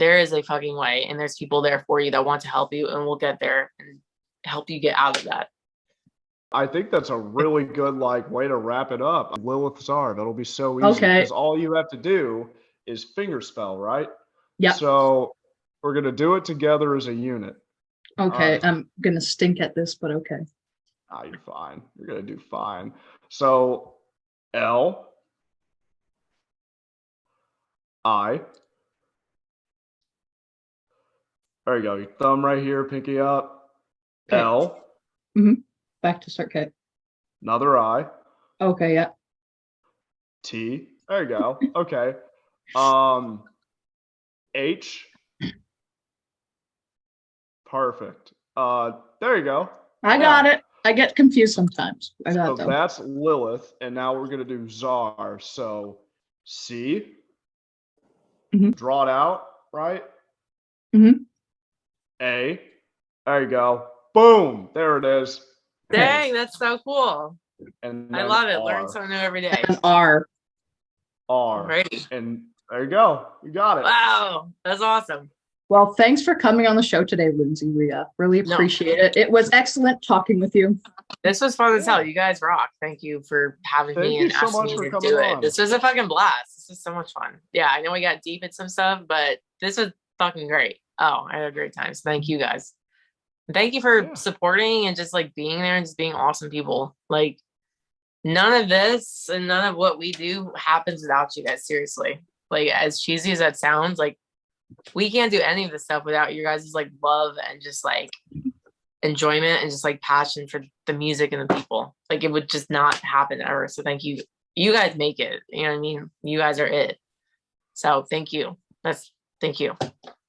a fucking way, and there's people there for you that want to help you, and we'll get there and help you get out of that. I think that's a really good way to wrap it up. Lilith Czar, that'll be so easy because all you have to do is fingerspell, right? Yeah. So we're gonna do it together as a unit. Okay, I'm gonna stink at this, but okay. Ah, you're fine. You're gonna do fine. So L I. There you go. Your thumb right here, pinky up. Okay. L. Back to start K. Another I. Okay, yeah. T. There you go. Okay. H. Perfect. There you go. I got it. I get confused sometimes. I got it. So that's Lilith, and now we're gonna do Czar. So C. Draw it out, right? A. There you go. Boom. There it is. Dang, that's so cool. And I love it. Learn something new every day. And R. Great. And there you go. You got it. Wow. That's awesome. Well, thanks for coming on the show today, Lindsay. We really appreciate it. It was excellent talking with you. This was fun as hell. You guys rock. Thank you for having me and asking me to do it. This was a fucking blast. This was so much fun. Yeah, I know we got deep in some stuff, but this was fucking great. Oh, I had a great time. So thank you guys. Thank you for supporting and just like being there and just being awesome people. Like, none of this and none of what we do happens without you guys. Seriously. Like, as cheesy as that sounds, like, we can't do any of this stuff without your guys' like love and just like enjoyment and just like passion for the music and the people. Like, it would just not happen ever. So thank you. You guys make it. You know what I mean? You guys are it. So thank you. Thank you.